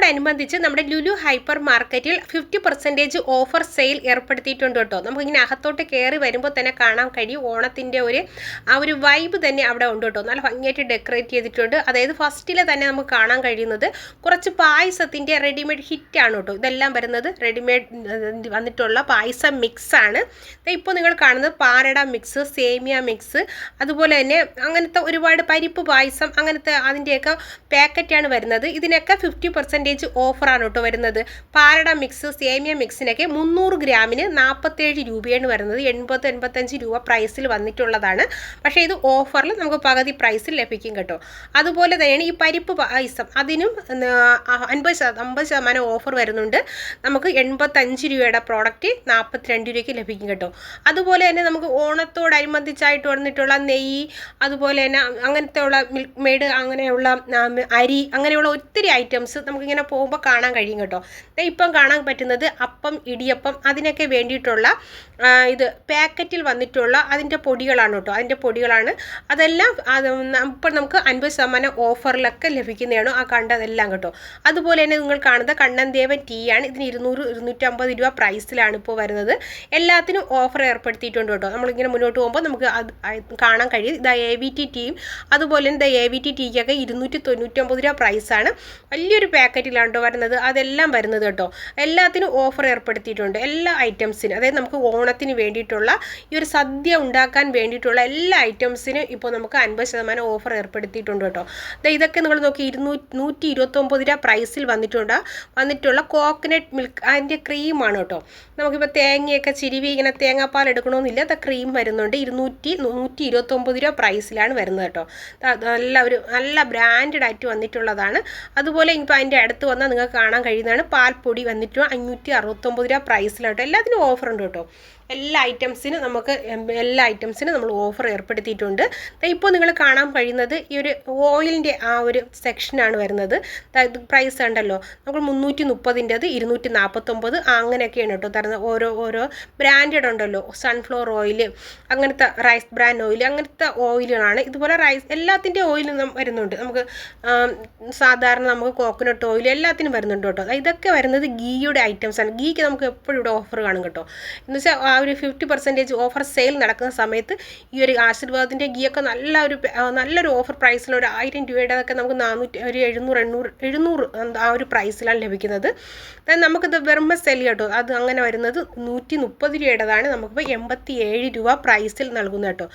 ഇതിനോടനുബന്ധിച്ച് നമ്മുടെ ലുലു ഹൈപ്പർ മാർക്കറ്റിൽ 50% ഓഫർ സെയിൽ ഏർപ്പെടുത്തിയിട്ടുണ്ട് കേട്ടോ. നമുക്കിങ്ങനെ അകത്തോട്ട് കയറി വരുമ്പോൾ തന്നെ കാണാൻ കഴിയും ഓണത്തിൻ്റെ ഒരു വൈബ് തന്നെ അവിടെ ഉണ്ട് കേട്ടോ. നല്ല ഭംഗിയായിട്ട് ഡെക്കറേറ്റ് ചെയ്തിട്ടുണ്ട്. അതായത് ഫസ്റ്റിൽ തന്നെ നമുക്ക് കാണാൻ കഴിയുന്നത് കുറച്ച് പായസത്തിൻ്റെ റെഡിമെയ്ഡ് ഹിറ്റാണ് കേട്ടോ. ഇതെല്ലാം വരുന്നത് റെഡിമെയ്ഡ് വന്നിട്ടുള്ള പായസം മിക്സാണ്. ഇപ്പോൾ നിങ്ങൾ കാണുന്നത് പാലട മിക്സ്, സേമിയ മിക്സ്, അതുപോലെ തന്നെ അങ്ങനത്തെ ഒരുപാട് പരിപ്പ് പായസം അങ്ങനത്തെ അതിൻ്റെയൊക്കെ പാക്കറ്റാണ് വരുന്നത്. ഇതിനൊക്കെ 50% ഓഫറാണ് കേട്ടോ വരുന്നത്. പാലട മിക്സ്, സേമിയ മിക്സിനൊക്കെ 300 ഗ്രാമിന് 47 രൂപയാണ് വരുന്നത്. 80-85 രൂപ പ്രൈസിൽ വന്നിട്ടുള്ളതാണ്. പക്ഷേ ഇത് ഓഫറിൽ നമുക്ക് പകുതി പ്രൈസിൽ ലഭിക്കും കേട്ടോ. അതുപോലെ തന്നെയാണ് ഈ പരിപ്പ് പായസം, അതിനും 50% ഓഫർ വരുന്നുണ്ട്. നമുക്ക് 85 രൂപയുടെ പ്രോഡക്റ്റ് 42 രൂപയ്ക്ക് ലഭിക്കും കേട്ടോ. അതുപോലെ തന്നെ നമുക്ക് ഓണത്തോടനുബന്ധിച്ചായിട്ട് വന്നിട്ടുള്ള നെയ്യ്, അതുപോലെ തന്നെ അങ്ങനത്തെ ഉള്ള മിൽക്ക് മെയ്ഡ്, അങ്ങനെയുള്ള അരി, അങ്ങനെയുള്ള ഒത്തിരി ഐറ്റംസ് നമുക്കിങ്ങനെ പോകുമ്പോൾ കാണാൻ കഴിയും കേട്ടോ. ഇപ്പം കാണാൻ പറ്റുന്നത് അപ്പം, ഇടിയപ്പം, അതിനൊക്കെ വേണ്ടിയിട്ടുള്ള ഇത് പാക്കറ്റിൽ വന്നിട്ടുള്ള അതിൻ്റെ പൊടികളാണ് കേട്ടോ. അതിൻ്റെ പൊടികളാണ് അതെല്ലാം. ഇപ്പം നമുക്ക് 50% ഓഫറിലൊക്കെ ലഭിക്കുന്നതാണ് ആ കണ്ടതെല്ലാം കേട്ടോ. അതുപോലെ തന്നെ നിങ്ങൾ കാണുന്നത് കണ്ണൻദേവൻ ടീ ആണ്. ഇതിന് 200-250 രൂപ പ്രൈസിലാണ് ഇപ്പോൾ വരുന്നത്. എല്ലാത്തിനും ഓഫർ ഏർപ്പെടുത്തിയിട്ടുണ്ട് കേട്ടോ. നമ്മളിങ്ങനെ മുന്നോട്ട് പോകുമ്പോൾ നമുക്ക് അത് കാണാൻ കഴിയും. ഇതാ AVT ടീയും അതുപോലെ തന്നെ AVT ടീക്കൊക്കെ 299 രൂപ പ്രൈസാണ്. വലിയൊരു പാക്കറ്റിലാണ് കേട്ടോ വരുന്നത്. അതെല്ലാം വരുന്നത് കേട്ടോ. എല്ലാത്തിനും ഓഫർ ഏർപ്പെടുത്തിയിട്ടുണ്ട്. എല്ലാ ഐറ്റംസിനും, അതായത് നമുക്ക് ഓണത്തിന് വേണ്ടിയിട്ടുള്ള ഈ ഒരു സദ്യ ഉണ്ടാക്കാൻ വേണ്ടിയിട്ടുള്ള എല്ലാ ഐറ്റംസിനും ഇപ്പോൾ നമുക്ക് 50% ഓഫർ ഏർപ്പെടുത്തിയിട്ടുണ്ട് കേട്ടോ. ഇതൊക്കെ നിങ്ങൾ നോക്കി 129 രൂപ പ്രൈസിൽ വന്നിട്ടുള്ള കോക്കനട്ട് മിൽക്ക് അതിൻ്റെ ക്രീമാണ് കേട്ടോ. നമുക്കിപ്പോൾ തേങ്ങയൊക്കെ ചിരിവി ഇങ്ങനെ തേങ്ങാപ്പാൽ എടുക്കണമെന്നില്ല. അത് ക്രീം വരുന്നുണ്ട്. 129 രൂപ പ്രൈസിലാണ് വരുന്നത് കേട്ടോ. നല്ല ബ്രാൻഡഡ് ആയിട്ട് വന്നിട്ടുള്ളതാണ്. അതുപോലെ ഇപ്പോൾ അതിൻ്റെ അടുത്ത് വന്നാൽ നിങ്ങൾക്ക് കാണാൻ കഴിയുന്നതാണ് പാൽപ്പൊടി വന്നിട്ട് 569 രൂപ പ്രൈസിലാട്ടോ. എല്ലാത്തിനും ഓഫർ ഉണ്ട് കേട്ടോ. എല്ലാ ഐറ്റംസിനും നമ്മൾ ഓഫർ ഏർപ്പെടുത്തിയിട്ടുണ്ട്. ഇപ്പോൾ നിങ്ങൾ കാണാൻ കഴിയുന്നത് ഈ ഒരു ഓയിലിൻ്റെ ആ ഒരു സെക്ഷനാണ് വരുന്നത്. പ്രൈസ് ഉണ്ടല്ലോ, നമുക്ക് 330-ൻ്റെത് 249 അങ്ങനെയൊക്കെയാണ് കേട്ടോ തരുന്നത്. ഓരോ ബ്രാൻഡഡ് ഉണ്ടല്ലോ, സൺഫ്ലവർ ഓയിൽ, അങ്ങനത്തെ റൈസ് ബ്രാൻഡ് ഓയിൽ, അങ്ങനത്തെ ഓയിലുകളാണ്. ഇതുപോലെ എല്ലാത്തിൻ്റെ ഓയിൽ വരുന്നുണ്ട്. നമുക്ക് സാധാരണ നമുക്ക് കോക്കനട്ട് ഓയിൽ എല്ലാത്തിനും വരുന്നുണ്ട് കേട്ടോ. ഇതൊക്കെ വരുന്നത് ഗീയുടെ ഐറ്റംസാണ്. ഗീക്ക് നമുക്ക് എപ്പോഴും ഇവിടെ ഓഫർ കാണും കേട്ടോ. എന്ന് വെച്ചാൽ ആ ഒരു 50% ഓഫർ സെയിൽ നടക്കുന്ന സമയത്ത് ഈ ഒരു ആശീർവാദിൻ്റെ ഗീയൊക്കെ നല്ലൊരു ഓഫർ പ്രൈസിൽ ഒരു 1000 രൂപയുടെതൊക്കെ നമുക്ക് 700 ആ ഒരു പ്രൈസിലാണ് ലഭിക്കുന്നത്. നമുക്കിത് വെറും സെൽ കേട്ടോ. അത് അങ്ങനെ വരുന്നത് 130 രൂപയുടേതാണ്. നമുക്കിപ്പോൾ 87 രൂപ പ്രൈസിൽ നൽകുന്നത് കേട്ടോ.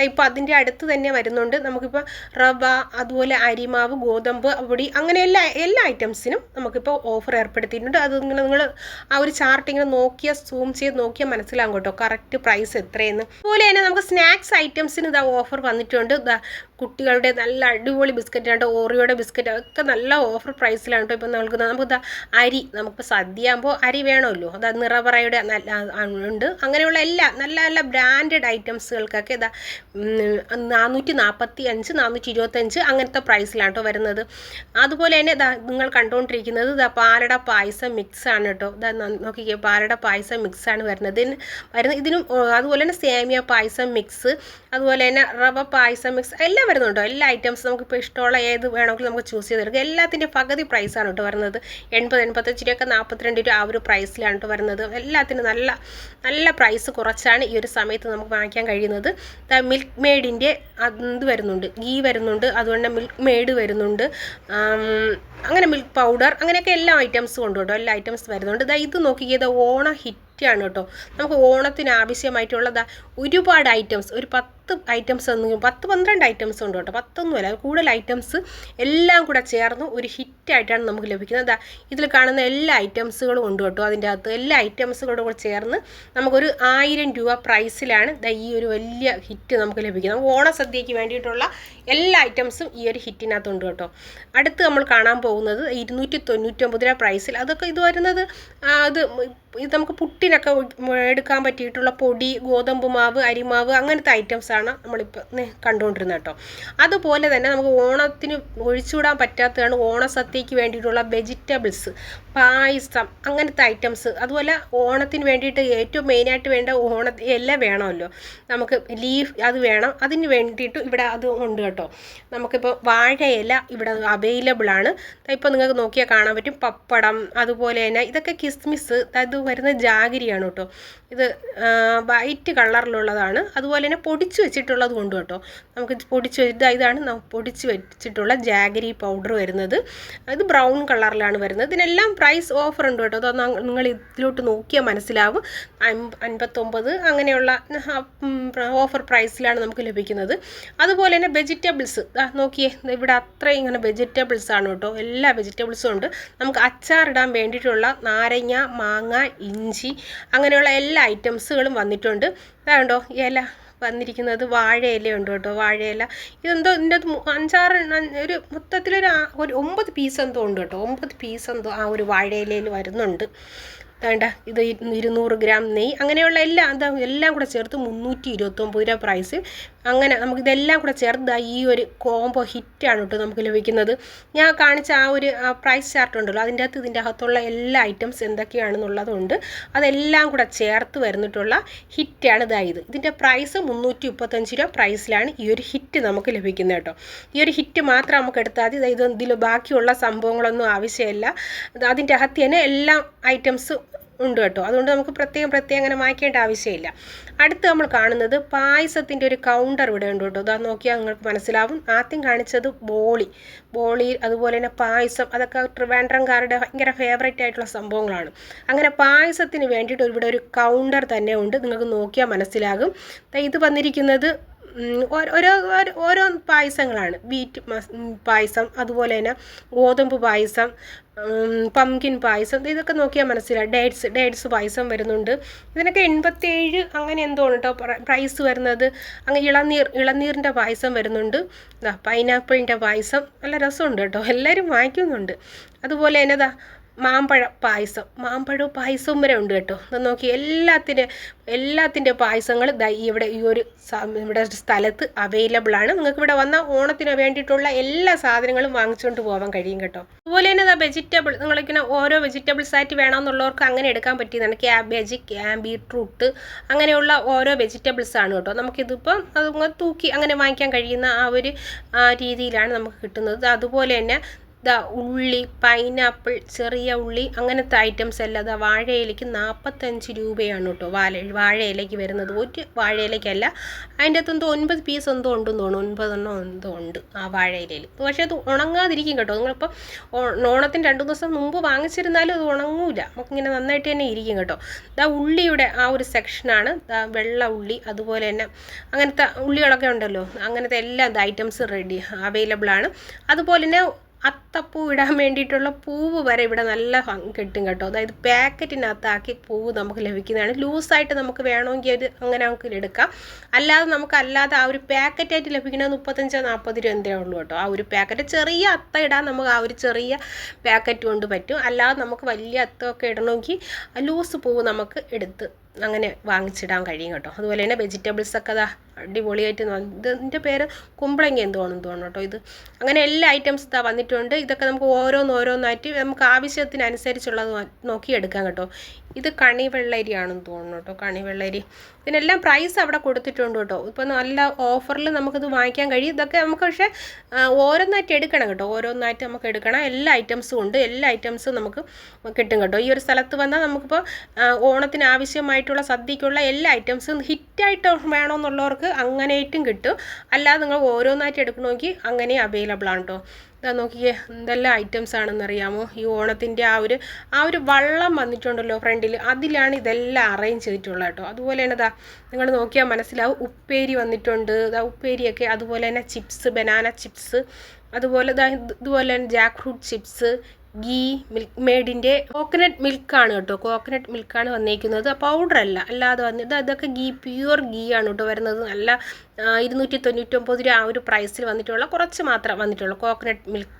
ഇപ്പോൾ അതിൻ്റെ അടുത്ത് തന്നെ വരുന്നുണ്ട്. നമുക്കിപ്പോൾ റവ, അതുപോലെ അരിമാവ്, ഗോതമ്പ് പൊടി, അങ്ങനെ എല്ലാ ഐറ്റംസിനും നമുക്കിപ്പോൾ ഓഫർ ഏർപ്പെടുത്തിയിട്ടുണ്ട്. അത് നിങ്ങൾ ആ ഒരു ചാർട്ട് ഇങ്ങനെ സൂം ചെയ്ത് നോക്കിയാൽ മനസ്സിലാകും കേട്ടോ കറക്റ്റ് പ്രൈസ് എത്രയെന്ന്. അതുപോലെ തന്നെ നമുക്ക് സ്നാക്സ് ഐറ്റംസിന് ഇതാ ഓഫർ വന്നിട്ടുണ്ട്. കുട്ടികളുടെ നല്ല അടിപൊളി ബിസ്ക്കറ്റ് ആണ്. ഓറിയോയുടെ ബിസ്ക്കറ്റ് ഒക്കെ നല്ല ഓഫർ പ്രൈസിലാണ് കേട്ടോ ഇപ്പോൾ നൽകുന്നത്. നമുക്ക് അരി, നമുക്കിപ്പോൾ സദ്യ ആകുമ്പോൾ അരി വേണമല്ലോ. നിറവറയുടെ ഉണ്ട്. അങ്ങനെയുള്ള നല്ല ബ്രാൻഡഡ് ഐറ്റംസുകൾക്കൊക്കെ 445, 425 അങ്ങനത്തെ പ്രൈസിലാണ് കേട്ടോ വരുന്നത്. അതുപോലെ തന്നെ നിങ്ങൾ കണ്ടുകൊണ്ടിരിക്കുന്നത് പാലട പായസം മിക്സാണ് കേട്ടോ. നോക്കിക്കേ, പാലട പായസം മിക്സാണ് വരുന്നത്. ഇതിനും അതുപോലെ തന്നെ സേമിയ പായസം മിക്സ്, അതുപോലെ തന്നെ റവ പായസം മിക്സ് എല്ലാം വരുന്നുണ്ടോ. എല്ലാ ഐറ്റംസ് നമുക്കിപ്പോൾ ഇഷ്ടമുള്ള ഏത് വേണമെങ്കിലും നമുക്ക് ചൂസ് ചെയ്തെടുക്കാം. എല്ലാത്തിൻ്റെ പകുതി പ്രൈസാണ് കേട്ടോ വരുന്നത്. 80-85 രൂപയൊക്കെ 42 രൂപ ആ ഒരു പ്രൈസിലാണ് കേട്ടോ വരുന്നത്. എല്ലാത്തിനും നല്ല പ്രൈസ് കുറച്ചാണ് ഈ ഒരു സമയത്ത് നമുക്ക് വാങ്ങിക്കാൻ കഴിയുന്നത്. മിൽക്ക് മെയ്ഡിൻ്റെ ഇത് വരുന്നുണ്ട്, ഗീ വരുന്നുണ്ട്, അതുകൊണ്ട് മിൽക്ക് മെയ്ഡ് വരുന്നുണ്ട്, അങ്ങനെ മിൽക്ക് പൗഡർ, അങ്ങനെയൊക്കെ എല്ലാ ഐറ്റംസും ഉണ്ട് കേട്ടോ. എല്ലാ ഐറ്റംസ് വരുന്നുണ്ട്. ഇത് നോക്കിയത് ഓണ ഹിറ്റാണ് കേട്ടോ. നമുക്ക് ഓണത്തിന് ആവശ്യമായിട്ടുള്ള ഒരുപാട് ഐറ്റംസ്, ഒരു 10 ഐറ്റംസ് 10-12 ഐറ്റംസ് ഉണ്ട് കേട്ടോ. 10 ഒന്നുമല്ല, കൂടുതൽ ഐറ്റംസ് എല്ലാം കൂടെ ചേർന്ന് ഒരു ഹിറ്റായിട്ടാണ് നമുക്ക് ലഭിക്കുന്നത്. ഇതിൽ കാണുന്ന എല്ലാ ഐറ്റംസുകളും ഉണ്ട് കേട്ടോ. അതിൻ്റെ അകത്ത് എല്ലാ ഐറ്റംസുകളും കൂടെ ചേർന്ന് നമുക്കൊരു 1000 രൂപ പ്രൈസിലാണ് ഈ ഒരു വലിയ ഹിറ്റ് നമുക്ക് ലഭിക്കുന്നത്. ഓണസദ്യയ്ക്ക് വേണ്ടിയിട്ടുള്ള എല്ലാ ഐറ്റംസും ഈ ഒരു ഹിറ്റിനകത്തുണ്ട് കേട്ടോ. അടുത്ത് നമ്മൾ കാണാൻ പോകുന്നത് 299 രൂപ പ്രൈസിൽ. അതൊക്കെ ഇത് വരുന്നത് ഇത് നമുക്ക് പുട്ടിനൊക്കെ എടുക്കാൻ പറ്റിയിട്ടുള്ള പൊടി, ഗോതമ്പ് മാവ്, അരിമാവ്, അങ്ങനത്തെ ഐറ്റംസാണ് നമ്മളിപ്പോൾ കണ്ടുകൊണ്ടിരുന്നത് കേട്ടോ. അതുപോലെ തന്നെ നമുക്ക് ഓണത്തിന് ഒഴിച്ചുവിടാൻ പറ്റാത്തതാണ് ഓണസദ്യയ്ക്ക് വേണ്ടിയിട്ടുള്ള വെജിറ്റബിൾസ്, പായസം, അങ്ങനത്തെ ഐറ്റംസ്. അതുപോലെ ഓണത്തിന് വേണ്ടിയിട്ട് ഏറ്റവും മെയിനായിട്ട് വേണ്ട എല്ലാം വേണമല്ലോ. നമുക്ക് ലീഫ് അത് വേണം. അതിന് വേണ്ടിയിട്ട് ഇവിടെ അത് ഉണ്ട് കേട്ടോ. കേട്ടോ. നമുക്കിപ്പോൾ വാഴയില ഇവിടെ അവൈലബിൾ ആണ്. ഇപ്പോൾ നിങ്ങൾക്ക് നോക്കിയാൽ കാണാൻ പറ്റും. പപ്പടം, അതുപോലെ തന്നെ ഇതൊക്കെ കിസ്മിസ്, ഇത് വരുന്ന ജാഗരിയാണ് കേട്ടോ. ഇത് വൈറ്റ് കളറിലുള്ളതാണ്. അതുപോലെ തന്നെ പൊടിച്ച് വെച്ചിട്ടുള്ളത് കൊണ്ട് കേട്ടോ. നമുക്ക് പൊടിച്ച് വെച്ചിട്ട് ഇതാണ് പൊടിച്ച് വെച്ചിട്ടുള്ള ജാഗരി പൗഡർ വരുന്നത്. ഇത് ബ്രൗൺ കളറിലാണ് വരുന്നത്. ഇതിനെല്ലാം പ്രൈസ് ഓഫർ ഉണ്ട് കേട്ടോ. അതൊന്ന് നിങ്ങൾ ഇതിലോട്ട് നോക്കിയാൽ മനസ്സിലാവും. 59 അങ്ങനെയുള്ള ഓഫർ പ്രൈസിലാണ് നമുക്ക് ലഭിക്കുന്നത്. അതുപോലെ തന്നെ വെജിറ്റബിൾസ് നോക്കിയേ, ഇവിടെ അത്രയും ഇങ്ങനെ വെജിറ്റബിൾസ് ആണ് കേട്ടോ. എല്ലാ വെജിറ്റബിൾസും ഉണ്ട്. നമുക്ക് അച്ചാറിടാൻ വേണ്ടിയിട്ടുള്ള നാരങ്ങ, മാങ്ങ, ഇഞ്ചി അങ്ങനെയുള്ള എല്ലാ ഐറ്റംസുകളും വന്നിട്ടുണ്ട്. ഇതാണ്ടോ ഇല വന്നിരിക്കുന്നത്, വാഴയിലയുണ്ട് കേട്ടോ. വാഴയില ഇതെന്തോ ഇതിൻ്റെ 5-6 ഒരു മൊത്തത്തിലൊരു 9 പീസ് എന്തോ ഉണ്ട് കേട്ടോ. 9 പീസ് എന്തോ ആ ഒരു വാഴയിലയിൽ വരുന്നുണ്ട്. വേണ്ട ഇത് 200 ഗ്രാം നെയ്യ് അങ്ങനെയുള്ള എല്ലാം കൂടെ ചേർത്ത് 329 രൂപ പ്രൈസ്. അങ്ങനെ നമുക്കിതെല്ലാം കൂടെ ചേർത്ത് ഈ ഒരു കോംബോ ഹിറ്റാണ് കേട്ടോ നമുക്ക് ലഭിക്കുന്നത്. ഞാൻ കാണിച്ച ആ ഒരു പ്രൈസ് ചാർട്ട് ഉണ്ടല്ലോ, അതിൻ്റെ അകത്ത് ഇതിൻ്റെ അകത്തുള്ള എല്ലാ ഐറ്റംസ് എന്തൊക്കെയാണെന്നുള്ളതുകൊണ്ട് അതെല്ലാം കൂടെ ചേർത്ത് വരുന്നിട്ടുള്ള ഹിറ്റാണ് ഇത്. ഇതിൻ്റെ പ്രൈസ് 335 രൂപ പ്രൈസിലാണ് ഈ ഒരു ഹിറ്റ് നമുക്ക് ലഭിക്കുന്നത് കേട്ടോ. ഈ ഒരു ഹിറ്റ് മാത്രം നമുക്ക് എടുത്താൽ മതി. ഇതിൽ ബാക്കിയുള്ള സംഭവങ്ങളൊന്നും ആവശ്യമില്ല. അതിൻ്റെ അകത്ത് തന്നെ എല്ലാ ഐറ്റംസും ഉണ്ട് കേട്ടോ. അതുകൊണ്ട് നമുക്ക് പ്രത്യേകം അങ്ങനെ വാങ്ങിക്കേണ്ട ആവശ്യമില്ല. അടുത്ത് നമ്മൾ കാണുന്നത് പായസത്തിൻ്റെ ഒരു കൗണ്ടർ ഇവിടെ ഉണ്ട് കേട്ടോ. അതാ നോക്കിയാൽ നിങ്ങൾക്ക് മനസ്സിലാവും. ആദ്യം കാണിച്ചത് ബോളി അതുപോലെ തന്നെ പായസം, അതൊക്കെ ട്രിവാൻഡ്രംകാരുടെ ഭയങ്കര ഫേവറേറ്റ് ആയിട്ടുള്ള സംഭവങ്ങളാണ്. അങ്ങനെ പായസത്തിന് വേണ്ടിയിട്ട് ഇവിടെ ഒരു കൗണ്ടർ തന്നെ ഉണ്ട്. നിങ്ങൾക്ക് നോക്കിയാൽ മനസ്സിലാകും. ഇത് വന്നിരിക്കുന്നത് ഓരോ പായസങ്ങളാണ്. വീറ്റ് പായസം, അതുപോലെ തന്നെ ഗോതമ്പ് പായസം, പംകിൻ പായസം, ഇതൊക്കെ നോക്കിയാൽ മനസ്സിലാവും. ഡേറ്റ്സ് പായസം വരുന്നുണ്ട്. ഇതിനൊക്കെ 87 അങ്ങനെ എന്തോ കേട്ടോ പ്രൈസ് വരുന്നത്. അങ്ങനെ ഇളനീറിൻ്റെ പായസം വരുന്നുണ്ട്. പൈനാപ്പിളിൻ്റെ പായസം നല്ല രസമുണ്ട് കേട്ടോ. എല്ലാവരും വാങ്ങിക്കുന്നുണ്ട്. അതുപോലെ തന്നെ മാമ്പഴ പായസവും വരെ ഉണ്ട് കേട്ടോ. അത് നോക്കി എല്ലാത്തിൻ്റെ പായസങ്ങൾ ഇവിടെ ഇവിടെ സ്ഥലത്ത് അവൈലബിൾ ആണ്. നിങ്ങൾക്ക് ഇവിടെ വന്നാൽ ഓണത്തിന് വേണ്ടിയിട്ടുള്ള എല്ലാ സാധനങ്ങളും വാങ്ങിച്ചുകൊണ്ട് പോകാൻ കഴിയും കേട്ടോ. അതുപോലെ തന്നെ വെജിറ്റബിൾ നിങ്ങളിങ്ങനെ ഓരോ വെജിറ്റബിൾസ് ആയിട്ട് വേണമെന്നുള്ളവർക്ക് അങ്ങനെ എടുക്കാൻ പറ്റിയതാണ്. ക്യാബേജ്, ബീട്രൂട്ട് അങ്ങനെയുള്ള ഓരോ വെജിറ്റബിൾസ് ആണ് കേട്ടോ. നമുക്കിതിപ്പോൾ അത് തൂക്കി അങ്ങനെ വാങ്ങിക്കാൻ കഴിയുന്ന ആ ഒരു രീതിയിലാണ് നമുക്ക് കിട്ടുന്നത്. അതുപോലെ തന്നെ ഉള്ളി, പൈനാപ്പിൾ, ചെറിയ ഉള്ളി അങ്ങനത്തെ ഐറ്റംസ് എല്ലാം വാഴയിലയ്ക്ക് 45 രൂപയാണ് കേട്ടോ. വാഴയിലയ്ക്ക് വരുന്നത്. ഒരു വാഴയിലയ്ക്കല്ല, അതിൻ്റെ അകത്ത് എന്തോ 9 പീസ് എന്തോ ഉണ്ടെന്ന് തോന്നുന്നു. 9 എന്തോ ഉണ്ട് ആ വാഴയിലയിൽ. പക്ഷേ അത് ഉണങ്ങാതിരിക്കും കേട്ടോ. നിങ്ങളിപ്പോൾ ഓണത്തിന് 2 ദിവസം മുമ്പ് വാങ്ങിച്ചിരുന്നാലും അത് ഉണങ്ങൂല. നമുക്കിങ്ങനെ നന്നായിട്ട് തന്നെ ഇരിക്കും കേട്ടോ. ഉള്ളിയുടെ ആ ഒരു സെക്ഷനാണ്. വെള്ള ഉള്ളി, അതുപോലെ തന്നെ അങ്ങനത്തെ ഉള്ളികളൊക്കെ ഉണ്ടല്ലോ, അങ്ങനത്തെ എല്ലാ ഐറ്റംസും റെഡി അവൈലബിൾ ആണ്. അതുപോലെ തന്നെ അത്തപ്പൂ ഇടാൻ വേണ്ടിയിട്ടുള്ള പൂവ് വരെ ഇവിടെ നല്ല കിട്ടും കേട്ടോ. അതായത് പാക്കറ്റിനകത്താക്കി പൂവ് നമുക്ക് ലഭിക്കുന്നതാണ്. ലൂസായിട്ട് നമുക്ക് വേണമെങ്കിൽ അത് അങ്ങനെ നമുക്ക് എടുക്കാം. അല്ലാതെ ആ ഒരു പാക്കറ്റായിട്ട് ലഭിക്കുന്നത് 35-40 രൂപ എന്തേ ഉള്ളൂ കേട്ടോ. ആ ഒരു പാക്കറ്റ് ചെറിയ അത്ത ഇടാൻ നമുക്ക് ആ ഒരു ചെറിയ പാക്കറ്റ് കൊണ്ട് പറ്റും. അല്ലാതെ നമുക്ക് വലിയ അത്തമൊക്കെ ഇടണമെങ്കിൽ ലൂസ് പൂവ് നമുക്ക് എടുത്ത് അങ്ങനെ വാങ്ങിച്ചിടാൻ കഴിയും കേട്ടോ. അതുപോലെ തന്നെ വെജിറ്റബിൾസൊക്കെ അടിപൊളിയായിട്ട് ഇതിൻ്റെ പേര് കുമ്പളങ്ങ എന്തോണെന്ന് തോന്നുന്നു കേട്ടോ. ഇത് അങ്ങനെ എല്ലാ ഐറ്റംസ് വന്നിട്ടുണ്ട്. ഇതൊക്കെ നമുക്ക് ഓരോന്നായിട്ട് നമുക്ക് ആവശ്യത്തിനനുസരിച്ചുള്ളത് നോക്കിയെടുക്കാം കേട്ടോ. ഇത് കണിവെള്ളരിയാണെന്ന് തോന്നുന്നു കേട്ടോ. കണിവെള്ളരി ഇതിനെല്ലാം പ്രൈസ് അവിടെ കൊടുത്തിട്ടുണ്ട് കേട്ടോ. ഇപ്പോൾ നല്ല ഓഫറിൽ നമുക്കിത് വാങ്ങിക്കാൻ കഴിയും. ഇതൊക്കെ നമുക്ക് പക്ഷേ ഓരോന്നായിട്ട് എടുക്കണം കേട്ടോ. ഓരോന്നായിട്ട് നമുക്ക് എടുക്കണം. എല്ലാ ഐറ്റംസും ഉണ്ട്. എല്ലാ ഐറ്റംസും നമുക്ക് കിട്ടും കേട്ടോ. ഈ ഒരു സ്ഥലത്ത് വന്നാൽ നമുക്കിപ്പോൾ ഓണത്തിന് ആവശ്യമായിട്ടുള്ള സദ്യക്കുള്ള എല്ലാ ഐറ്റംസും ഹിറ്റായിട്ട് വേണമെന്നുള്ളവർക്ക് അങ്ങനെയായിട്ടും കിട്ടും. അല്ലാതെ നിങ്ങൾ ഓരോന്നായിട്ട് എടുക്കണമെങ്കിൽ അങ്ങനെ അവൈലബിൾ ആണ് കേട്ടോ. ഇതാ നോക്കിയേ എന്തെല്ലാം ഐറ്റംസ് ആണെന്നറിയാമോ. ഈ ഓണത്തിൻ്റെ ആ ഒരു വള്ളം വന്നിട്ടുണ്ടല്ലോ ഫ്രണ്ടിൽ, അതിലാണ് ഇതെല്ലാം അറേഞ്ച് ചെയ്തിട്ടുള്ളത് കേട്ടോ. അതുപോലെ തന്നെ നിങ്ങൾ നോക്കിയാൽ മനസ്സിലാവും. ഉപ്പേരി വന്നിട്ടുണ്ട്. ഉപ്പേരിയൊക്കെ, അതുപോലെ തന്നെ ചിപ്സ്, ബനാന ചിപ്സ്, അതുപോലെ ഇതുപോലെ തന്നെ ജാക്ക് ഫ്രൂട്ട് ചിപ്സ്, ഗീ, മിൽക്ക് മെയ്ഡിൻ്റെ കോക്കനട്ട് മിൽക്കാണ് കേട്ടോ. കോക്കനട്ട് മിൽക്കാണ് വന്നിരിക്കുന്നത്, പൗഡറല്ല, അല്ലാതെ വന്നിട്ട് അതൊക്കെ പ്യുവർ ഗീ ആണ് കേട്ടോ വരുന്നത്. നല്ല 299 രൂപ ആ ഒരു പ്രൈസിൽ വന്നിട്ടുള്ള കുറച്ച് മാത്രം വന്നിട്ടുള്ളൂ. കോക്കനട്ട് മിൽക്ക്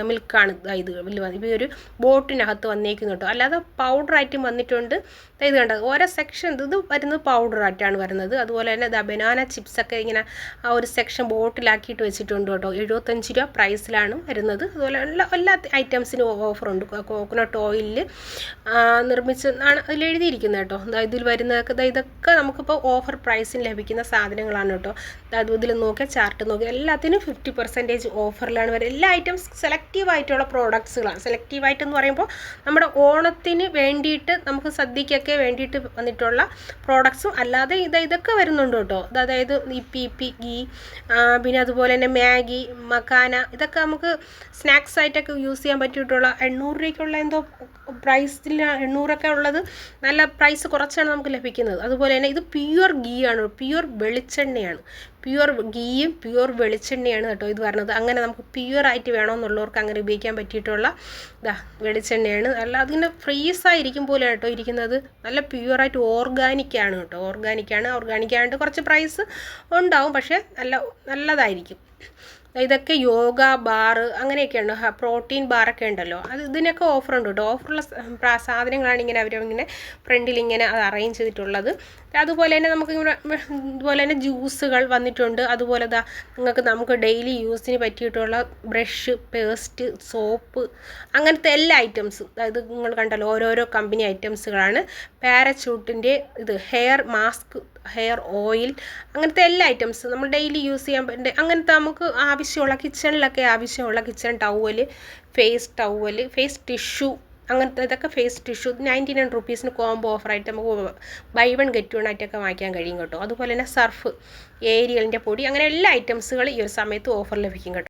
മിൽക്കാണ് ഇത് ഇപ്പോൾ ഒരു ബോട്ടിനകത്ത് വന്നേക്കുന്നു കേട്ടോ. അല്ലാതെ പൗഡറായിട്ടും വന്നിട്ടുണ്ട്. ഇത് കണ്ടോ ഓരോ സെക്ഷൻ ഇത് വരുന്നത് പൗഡറായിട്ടാണ് വരുന്നത്. അതുപോലെ തന്നെ ഇതാ ബനാന ചിപ്സൊക്കെ ഇങ്ങനെ ആ ഒരു സെക്ഷൻ ബോട്ടിലാക്കിയിട്ട് വെച്ചിട്ടുണ്ട് കേട്ടോ. 75 രൂപ പ്രൈസിലാണ് വരുന്നത്. അതുപോലെ എല്ലാ ഐറ്റംസിനും ഓഫറുണ്ട്. കോക്കനട്ട് ഓയിലിൽ നിർമ്മിച്ചെന്നാണ് അതിൽ എഴുതിയിരിക്കുന്നത് കേട്ടോ. ഇതിൽ വരുന്നതൊക്കെ ഇതൊക്കെ നമുക്കിപ്പോൾ ഓഫർ പ്രൈസിന് ലഭിക്കുന്ന സാധനങ്ങളാണ് കേട്ടോ. ഇതിൽ നോക്കിയാൽ ചാർട്ട് നോക്കിയാൽ എല്ലാത്തിനും 50% ഓഫറിലാണ് വരുന്നത്. എല്ലാ ഐറ്റംസ് സെലക്റ്റീവായിട്ടുള്ള പ്രോഡക്ട്സുകളാണ്. സെലക്റ്റീവായിട്ടെന്ന് പറയുമ്പോൾ നമ്മുടെ ഓണത്തിന് വേണ്ടിയിട്ട് നമുക്ക് സദ്യക്കൊക്കെ വേണ്ടിയിട്ട് വന്നിട്ടുള്ള പ്രോഡക്ട്സും അല്ലാതെ ഇതൊക്കെ വരുന്നുണ്ട് കേട്ടോ. അതായത് ഈ പി ഗീ പിന്നെ അതുപോലെ തന്നെ മാഗി മക്കാന ഇതൊക്കെ നമുക്ക് സ്നാക്സ് ആയിട്ടൊക്കെ യൂസ് ചെയ്യാൻ പറ്റിയിട്ടുള്ള 800 രൂപയ്ക്കുള്ള എന്തോ പ്രൈസിൽ 800ഒക്കെ ഉള്ളത് നല്ല പ്രൈസ് കുറച്ചാണ് നമുക്ക് ലഭിക്കുന്നത്. അതുപോലെ തന്നെ ഇത് പ്യുവർ ഗീ ആണ്, പ്യുവർ വെളിച്ചെണ്ണയാണ്. പ്യുവർ ഗീയും പ്യുവർ വെളിച്ചെണ്ണയാണ് കേട്ടോ ഇത് വരുന്നത്. അങ്ങനെ നമുക്ക് പ്യുവറായിട്ട് വേണമെന്നുള്ളവർക്ക് അങ്ങനെ ഉപയോഗിക്കാൻ പറ്റിയിട്ടുള്ള വെളിച്ചെണ്ണയാണ്. അല്ല അതിങ്ങനെ ഫ്രീസായിരിക്കും പോലെ കേട്ടോ ഇരിക്കുന്നത്. നല്ല പ്യുവറായിട്ട് ഓർഗാനിക്കാണ് കേട്ടോ. ഓർഗാനിക്കായിട്ട് കുറച്ച് പ്രൈസ് ഉണ്ടാവും, പക്ഷേ നല്ലതായിരിക്കും. ഇതൊക്കെ യോഗ ബാർ അങ്ങനെയൊക്കെയുണ്ട്. പ്രോട്ടീൻ ബാറൊക്കെ ഉണ്ടല്ലോ, ഇതിനൊക്കെ ഓഫറുണ്ട് കേട്ടോ. ഓഫറുള്ള സാധനങ്ങളാണ് ഇങ്ങനെ അവരിങ്ങനെ ഫ്രണ്ടിൽ ഇങ്ങനെ അത് അറേഞ്ച് ചെയ്തിട്ടുള്ളത്. അതുപോലെ തന്നെ നമുക്ക് ഇതുപോലെ തന്നെ ജ്യൂസുകൾ വന്നിട്ടുണ്ട്. അതുപോലെ നമുക്ക് ഡെയിലി യൂസിന് പറ്റിയിട്ടുള്ള ബ്രഷ്, പേസ്റ്റ്, സോപ്പ് അങ്ങനത്തെ എല്ലാ ഐറ്റംസും അതായത് നിങ്ങൾ കണ്ടല്ലോ ഓരോരോ കമ്പനി ഐറ്റംസുകളാണ്. പാരച്യൂട്ടിൻ്റെ ഇത് ഹെയർ മാസ്ക്, ഹെയർ ഓയിൽ അങ്ങനത്തെ എല്ലാ ഐറ്റംസും നമ്മൾ ഡെയിലി യൂസ് ചെയ്യാൻ പറ്റുന്ന അങ്ങനത്തെ നമുക്ക് ആവശ്യമുള്ള കിച്ചണിലൊക്കെ ആവശ്യമുള്ള കിച്ചൺ ടവല്, ഫേസ് ടിഷ്യൂ അങ്ങനത്തെ ഇതൊക്കെ ഫേസ് ടിഷ്യൂ 99 റുപ്പീസിന് കോംബോ ഓഫറായിട്ട് നമുക്ക് ബൈ 1 get 1 ആയിട്ടൊക്കെ വാങ്ങിക്കാൻ കഴിയും കേട്ടോ. അതുപോലെ തന്നെ സർഫ്, ഏരിയലിൻ്റെ പൊടി അങ്ങനെ എല്ലാ ഐറ്റംസുകൾ ഈ ഒരു സമയത്ത് ഓഫർ ലഭിക്കും കേട്ടോ.